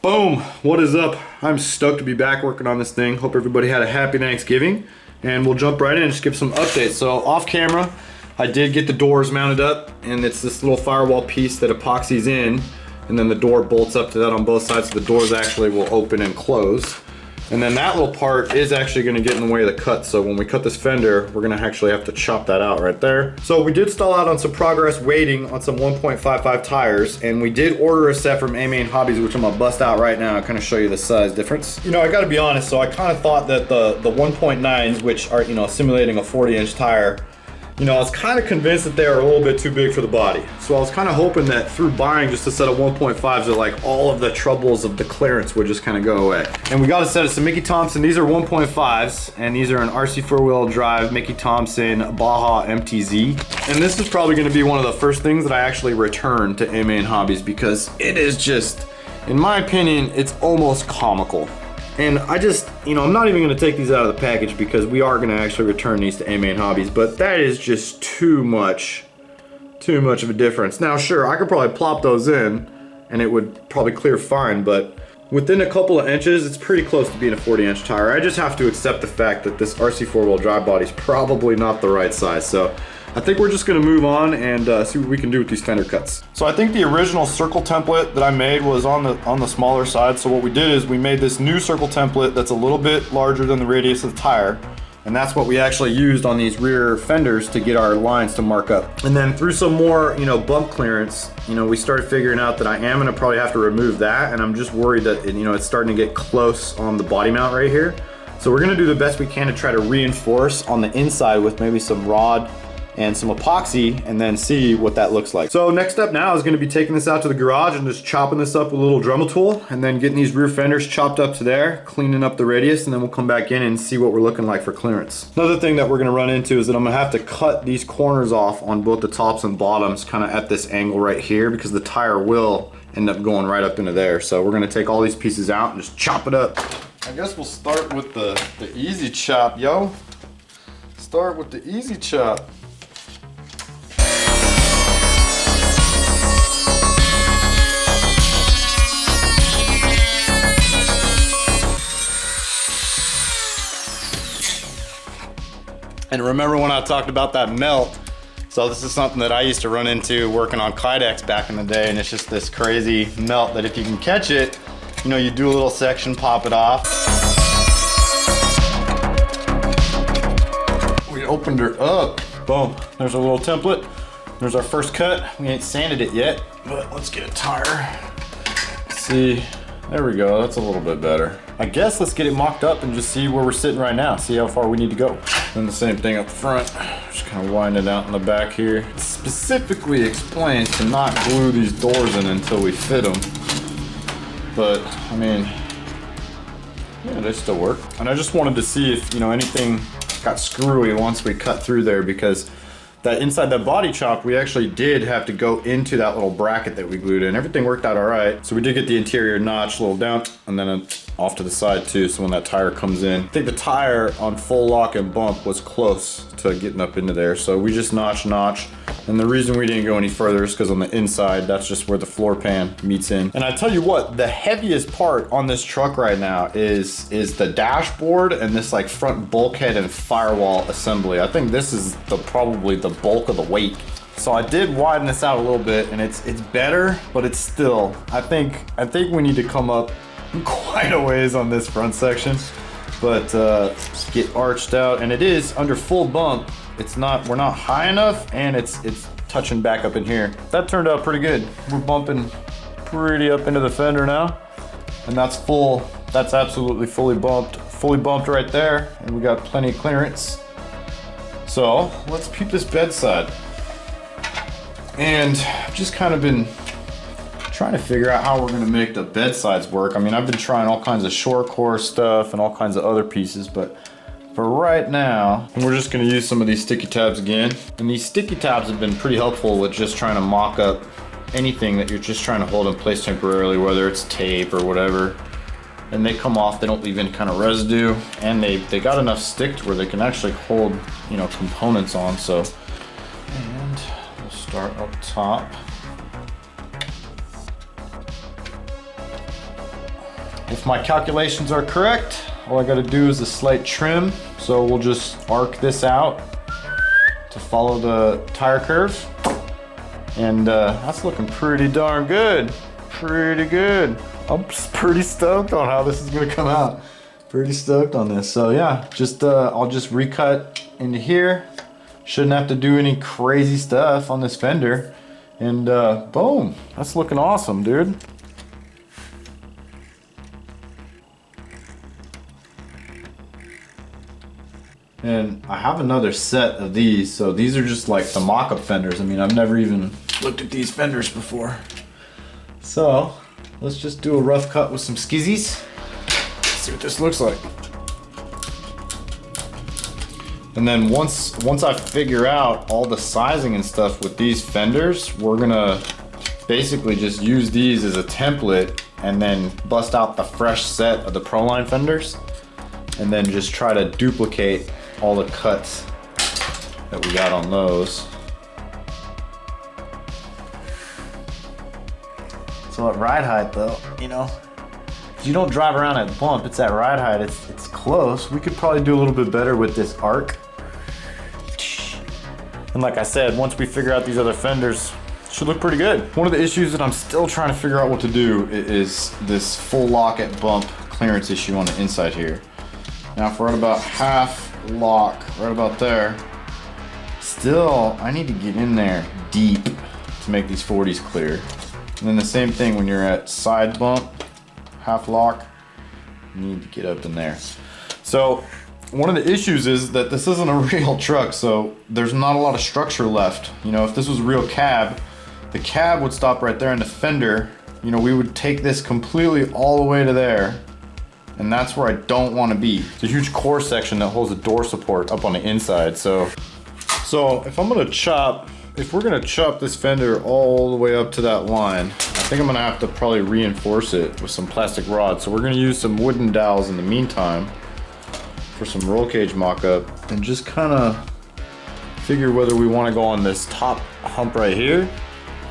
Boom, what is up? I'm stoked to be back working on this thing. Hope everybody had a happy Thanksgiving, and we'll jump right in and just give some updates. So off camera, I did get the doors mounted up, and it's this little firewall piece that epoxies in, and then the door bolts up to that on both sides, so the doors actually will open and close. And then that little part is actually gonna get in the way of the cut. So when we cut this fender, we're gonna actually have to chop that out right there. So we did stall out on some progress waiting on some 1.55 tires, and we did order a set from Amain Hobbies, which I'm gonna bust out right now and kind of show you the size difference. You know, I gotta be honest, so I kind of thought that the 1.9s, which are, you know, simulating a 40-inch tire, you know, I was kind of convinced that they were a little bit too big for the body. So I was kind of hoping that through buying just a set of 1.5s that like all of the troubles of the clearance would just kind of go away. And we got a set of some Mickey Thompson. These are 1.5s, and these are an RC four-wheel drive Mickey Thompson Baja MTZ. And this is probably gonna be one of the first things that I actually return to Amain Hobbies, because it is just, in my opinion, it's almost comical. And I just, you know, I'm not even gonna take these out of the package because we are gonna actually return these to Amain Hobbies, but that is just too much of a difference. Now, sure, I could probably plop those in and it would probably clear fine, but within a couple of inches, it's pretty close to being a 40-inch tire. I just have to accept the fact that this RC four-wheel drive body is probably not the right size. So I think we're just gonna move on and see what we can do with these fender cuts. So I think the original circle template that I made was on the smaller side. So what we did is we made this new circle template that's a little bit larger than the radius of the tire. And that's what we actually used on these rear fenders to get our lines to mark up. And then through some more, you know, bump clearance, you know, we started figuring out that I am gonna probably have to remove that. And I'm just worried that, you know, it's starting to get close on the body mount right here. So we're gonna do the best we can to try to reinforce on the inside with maybe some rod and some epoxy, and then see what that looks like. So next step now is gonna be taking this out to the garage and just chopping this up with a little Dremel tool, and then getting these rear fenders chopped up to there, cleaning up the radius, and then we'll come back in and see what we're looking like for clearance. Another thing that we're gonna run into is that I'm gonna have to cut these corners off on both the tops and bottoms kind of at this angle right here, because the tire will end up going right up into there. So we're gonna take all these pieces out and just chop it up. I guess we'll start with the easy chop, yo. Start with the easy chop. And remember when I talked about that melt? So this is something that I used to run into working on Kydex back in the day, and it's just this crazy melt that if you can catch it, you know, you do a little section, pop it off. We opened her up. Boom, there's our little template. There's our first cut. We ain't sanded it yet, but let's get a tire. Let's see, there we go, that's a little bit better. I guess let's get it mocked up and just see where we're sitting right now, see how far we need to go. And the same thing up front, just kind of wind it out in the back here. It specifically explains to not glue these doors in until we fit them. But, I mean, yeah, they still work. And I just wanted to see if, you know, anything got screwy once we cut through there, because that inside that body chop, we actually did have to go into that little bracket that we glued in. Everything worked out all right. So we did get the interior notch a little down, and then off to the side too, so when that tire comes in. I think the tire on full lock and bump was close to getting up into there, so we just notch. And the reason we didn't go any further is because on the inside, that's just where the floor pan meets in. And I tell you what, the heaviest part on this truck right now is the dashboard and this like front bulkhead and firewall assembly. I think this is probably the bulk of the weight. So I did widen this out a little bit, and it's better, but it's still, I think we need to come up quite a ways on this front section, but get arched out, and it is under full bump. We're not high enough, and it's touching back up in here. That turned out pretty good. We're bumping pretty up into the fender now, and that's full. That's absolutely fully bumped right there, and we got plenty of clearance. So let's peep this bedside. And I've just kind of been trying to figure out how we're gonna make the bedsides work. I mean, I've been trying all kinds of short core stuff and all kinds of other pieces, but for right now, we're just gonna use some of these sticky tabs again. And these sticky tabs have been pretty helpful with just trying to mock up anything that you're just trying to hold in place temporarily, whether it's tape or whatever. And they come off, they don't leave any kind of residue, and they got enough stick to where they can actually hold, you know, components on. So, and we'll start up top. if my calculations are correct, all I gotta do is a slight trim. So we'll just arc this out to follow the tire curve. And that's looking pretty darn good. Pretty good. I'm pretty stoked on how this is gonna come out. Pretty stoked on this. So yeah, just I'll just recut into here. Shouldn't have to do any crazy stuff on this fender. And boom, that's looking awesome, dude. And I have another set of these, so these are just like the mock-up fenders. I mean, I've never even looked at these fenders before. So let's just do a rough cut with some skizzies. See what this looks like. And then once I figure out all the sizing and stuff with these fenders, we're gonna basically just use these as a template and then bust out the fresh set of the Proline fenders and then just try to duplicate all the cuts that we got on those. So at ride height though, you know, if you don't drive around at bump, it's at ride height, it's close. We could probably do a little bit better with this arc. And like I said, once we figure out these other fenders, it should look pretty good. One of the issues that I'm still trying to figure out what to do is this full lock at bump clearance issue on the inside here. Now if we're at about half lock, right about there, still I need to get in there deep to make these 40s clear. And then the same thing when you're at side bump, half lock, you need to get up in there. So one of the issues is that this isn't a real truck, so there's not a lot of structure left. You know, if this was a real cab, the cab would stop right there and the fender, you know, we would take this completely all the way to there. And that's where I don't want to be. It's a huge core section that holds the door support up on the inside. So if I'm gonna chop, if we're gonna chop this fender all the way up to that line, I think I'm gonna have to probably reinforce it with some plastic rods. So we're gonna use some wooden dowels in the meantime for some roll cage mock-up and just kind of figure whether we want to go on this top hump right here.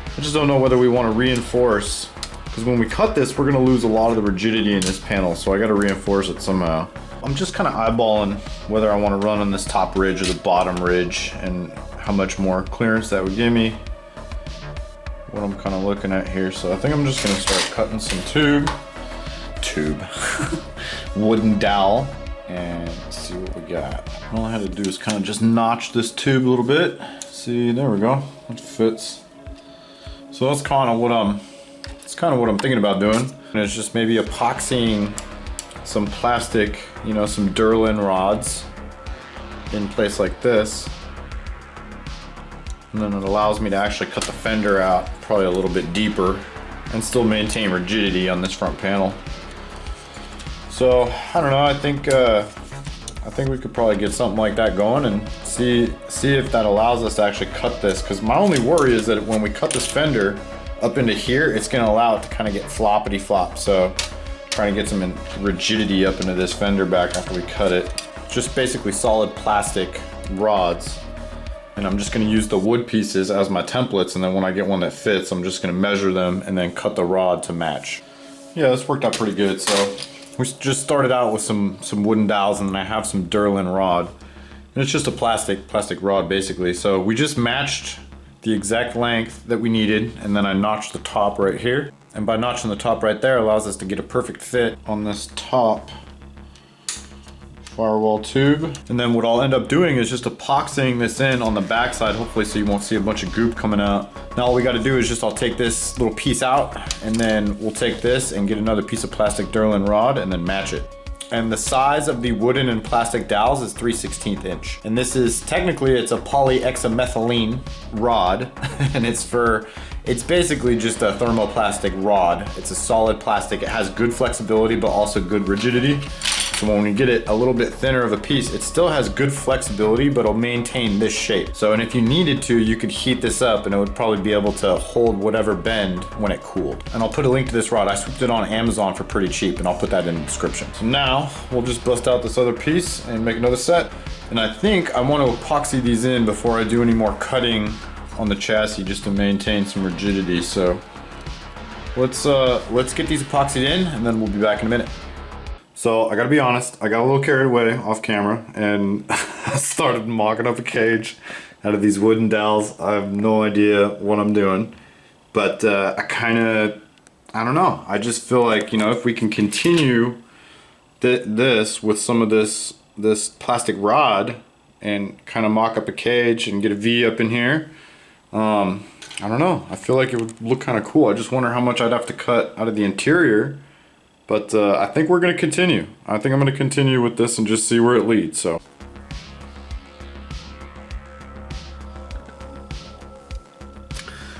I just don't know whether we want to reinforce, because when we cut this, we're going to lose a lot of the rigidity in this panel, so I got to reinforce it somehow. I'm just kind of eyeballing whether I want to run on this top ridge or the bottom ridge and how much more clearance that would give me. What I'm kind of looking at here. So I think I'm just going to start cutting some wooden dowel and see what we got. All I had to do is kind of just notch this tube a little bit. See, there we go, it fits. So that's kind of what I'm thinking about doing. And it's just maybe epoxying some plastic, you know, some Durlin rods in place like this. And then it allows me to actually cut the fender out probably a little bit deeper and still maintain rigidity on this front panel. So I don't know, I think we could probably get something like that going and see if that allows us to actually cut this, because my only worry is that when we cut this fender up into here, it's going to allow it to kind of get floppity flop. So trying to get some rigidity up into this fender back after we cut it. Just basically solid plastic rods, and I'm just going to use the wood pieces as my templates, and then when I get one that fits, I'm just going to measure them and then cut the rod to match. Yeah, this worked out pretty good. So we just started out with some wooden dowels, and then I have some Durlin rod. And it's just a plastic rod basically. So we just matched the exact length that we needed, and then I notched the top right here. And by notching the top right there allows us to get a perfect fit on this top firewall tube. And then what I'll end up doing is just epoxying this in on the backside, hopefully, so you won't see a bunch of goop coming out. Now all we got to do is I'll take this little piece out, and then we'll take this and get another piece of plastic Durlin rod and then match it. And the size of the wooden and plastic dowels is 3/16 inch. And this is technically, it's a polyhexamethylene rod, and it's basically just a thermoplastic rod. It's a solid plastic. It has good flexibility, but also good rigidity. So when we get it a little bit thinner of a piece, it still has good flexibility, but it'll maintain this shape. So, and if you needed to, you could heat this up and it would probably be able to hold whatever bend when it cooled. And I'll put a link to this rod. I swooped it on Amazon for pretty cheap, and I'll put that in the description. So now we'll just bust out this other piece and make another set. And I think I want to epoxy these in before I do any more cutting on the chassis, just to maintain some rigidity. So let's get these epoxied in, and then we'll be back in a minute. So I gotta be honest, I got a little carried away off camera and I started mocking up a cage out of these wooden dowels. I have no idea what I'm doing, but I don't know. I just feel like, you know, if we can continue this with some of this plastic rod and kind of mock up a cage and get a V up in here, I don't know. I feel like it would look kind of cool. I just wonder how much I'd have to cut out of the interior. But I think we're going to continue. I think I'm going to continue with this and just see where it leads. So,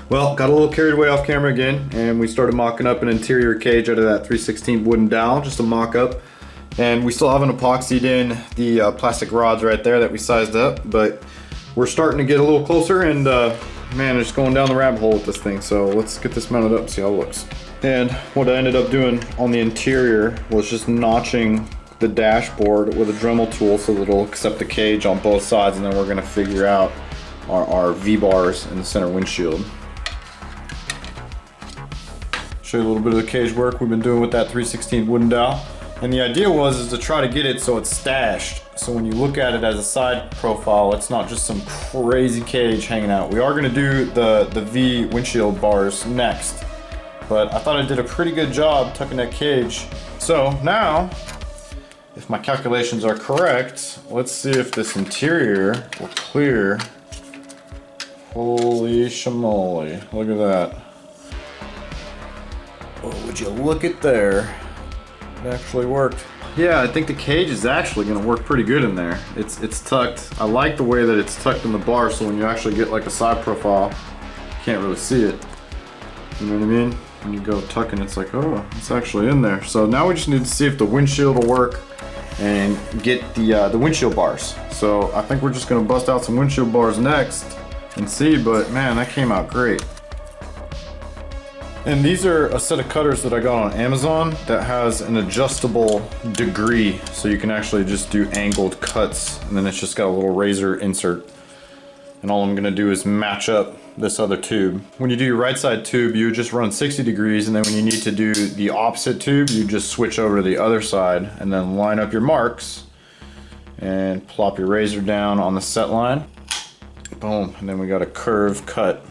well, got a little carried away off camera again, and we started mocking up an interior cage out of that 3/16 wooden dowel, just a mock up. And we still haven't epoxied in the plastic rods right there that we sized up, but we're starting to get a little closer, and man, it's going down the rabbit hole with this thing. So let's get this mounted up and see how it looks. And what I ended up doing on the interior was just notching the dashboard with a Dremel tool so that it'll accept the cage on both sides, and then we're gonna figure out our V-bars in the center windshield. Show you a little bit of the cage work we've been doing with that 3/16 wooden dowel. And the idea is to try to get it so it's stashed. So when you look at it as a side profile, it's not just some crazy cage hanging out. We are gonna do the V windshield bars next. But I thought I did a pretty good job tucking that cage. So now, if my calculations are correct, let's see if this interior will clear. Holy shamoly, look at that. Oh, would you look at there? It actually worked. Yeah, I think the cage is actually gonna work pretty good in there. It's tucked. I like the way that it's tucked in the bar, so when you actually get like a side profile, you can't really see it. You know what I mean? When you go tucking, it's like, oh, it's actually in there. So now we just need to see if the windshield will work and get the windshield bars. So I think we're just gonna bust out some windshield bars next and see, but man, that came out great. And these are a set of cutters that I got on Amazon that has an adjustable degree, so you can actually just do angled cuts, and then it's just got a little razor insert. And all I'm gonna do is match up this other tube. When you do your right side tube, you just run 60 degrees, and then when you need to do the opposite tube, you just switch over to the other side and then line up your marks and plop your razor down on the set line. Boom, and then we got a curved cut.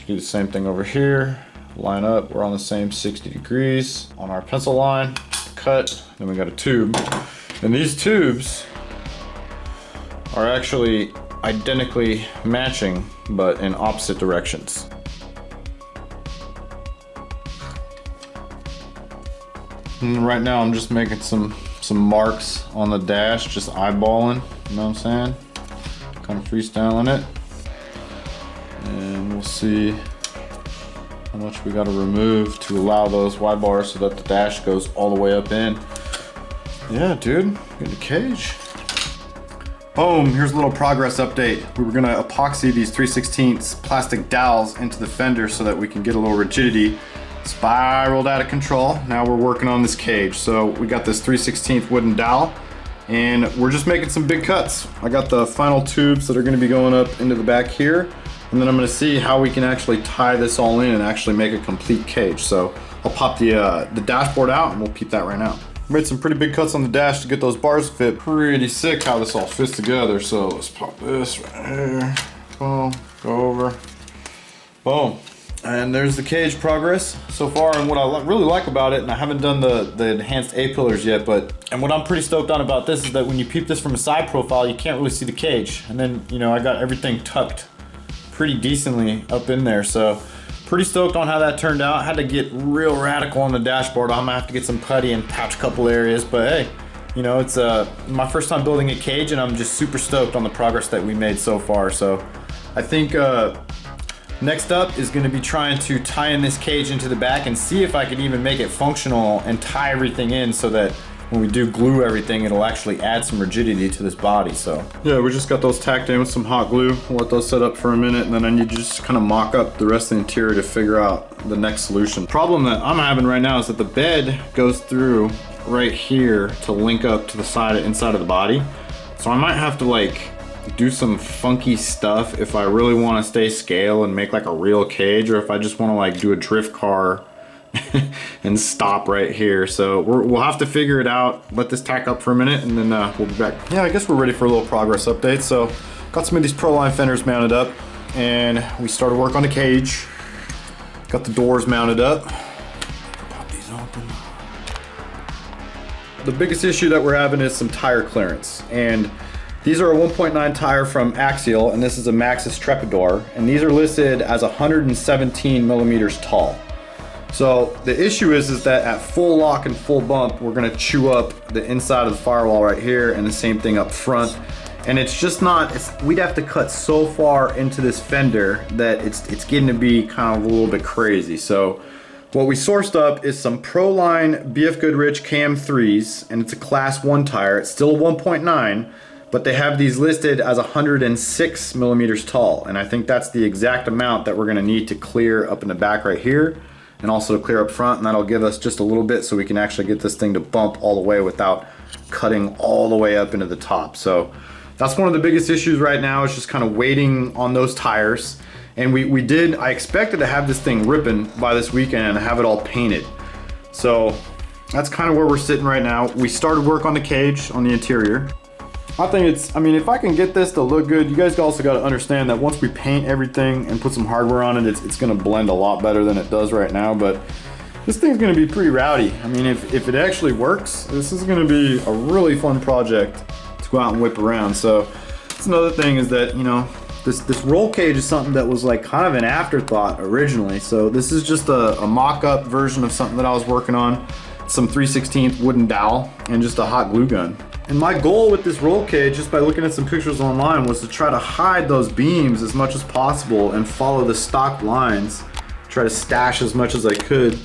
Do the same thing over here. Line up, we're on the same 60 degrees on our pencil line, cut, then we got a tube. And these tubes are actually identically matching, but in opposite directions. And right now I'm just making some marks on the dash, just eyeballing, you know what I'm saying? Kind of freestyling it. And we'll see how much we got to remove to allow those Y bars so that the dash goes all the way up in. Yeah, dude, get the cage. Boom, here's a little progress update. We were gonna epoxy these 3/16 plastic dowels into the fender so that we can get a little rigidity. Spiraled out of control. Now we're working on this cage. So we got this 3/16 wooden dowel, and we're just making some big cuts. I got the final tubes that are gonna be going up into the back here. And then I'm gonna see how we can actually tie this all in and actually make a complete cage. So I'll pop the dashboard out and we'll peep that right now. Made some pretty big cuts on the dash to get those bars fit. Pretty sick how this all fits together. So let's pop this right here. Boom, go over. Boom. And there's the cage progress so far. And what I really like about it, and I haven't done the enhanced A-pillars yet, and what I'm pretty stoked on about this is that when you peep this from a side profile, you can't really see the cage. And then, you know, I got everything tucked pretty decently up in there, so pretty stoked on how that turned out. I had to get real radical on the dashboard. I'm gonna have to get some putty and patch a couple areas, but hey, you know, it's my first time building a cage, and I'm just super stoked on the progress that we made so far. So I think next up is gonna be trying to tie in this cage into the back and see if I can even make it functional and tie everything in so that when we do glue everything, it'll actually add some rigidity to this body. So yeah, we just got those tacked in with some hot glue. We'll let those set up for a minute, and then I need to just kind of mock up the rest of the interior to figure out the next solution. Problem that I'm having right now is that the bed goes through right here to link up to the side inside of the body. So I might have to like do some funky stuff if I really want to stay scale and make like a real cage, or if I just want to like do a drift car and stop right here. So we'll have to figure it out. Let this tack up for a minute and then we'll be back. Yeah, I guess we're ready for a little progress update. So got some of these Proline fenders mounted up and we started work on the cage. Got the doors mounted up. Pop these open. The biggest issue that we're having is some tire clearance, and these are a 1.9 tire from Axial, and this is a Maxxis Trepador, and these are listed as 117 millimeters tall. So the issue is that at full lock and full bump, we're gonna chew up the inside of the firewall right here, and the same thing up front. And it's just not, we'd have to cut so far into this fender that it's getting to be kind of a little bit crazy. So what we sourced up is some Proline Bfgoodrich Cam 3s, and it's a class 1 tire. It's still a 1.9, but they have these listed as 106 millimeters tall. And I think that's the exact amount that we're gonna need to clear up in the back right here, and also to clear up front, and that'll give us just a little bit so we can actually get this thing to bump all the way without cutting all the way up into the top. So that's one of the biggest issues right now, is just kind of waiting on those tires. And I expected to have this thing ripping by this weekend and have it all painted. So that's kind of where we're sitting right now. We started work on the cage, on the interior. I think if I can get this to look good, you guys also got to understand that once we paint everything and put some hardware on it, it's going to blend a lot better than it does right now. But this thing's going to be pretty rowdy. I mean, if it actually works, this is going to be a really fun project to go out and whip around. So that's another thing, is that, you know, this roll cage is something that was like kind of an afterthought originally. So this is just a mock-up version of something that I was working on. Some 3/16 wooden dowel and just a hot glue gun. And my goal with this roll cage, just by looking at some pictures online, was to try to hide those beams as much as possible and follow the stock lines. Try to stash as much as I could.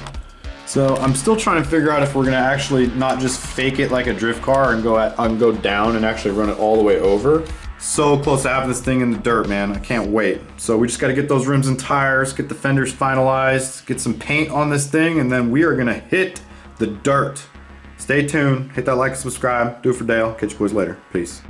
So I'm still trying to figure out if we're gonna actually not just fake it like a drift car and go down and actually run it all the way over. So close to having this thing in the dirt, man. I can't wait. So we just gotta get those rims and tires, get the fenders finalized, get some paint on this thing, and then we are gonna hit the dirt. Stay tuned, hit that like and subscribe. Do it for Dale. Catch you boys later. Peace.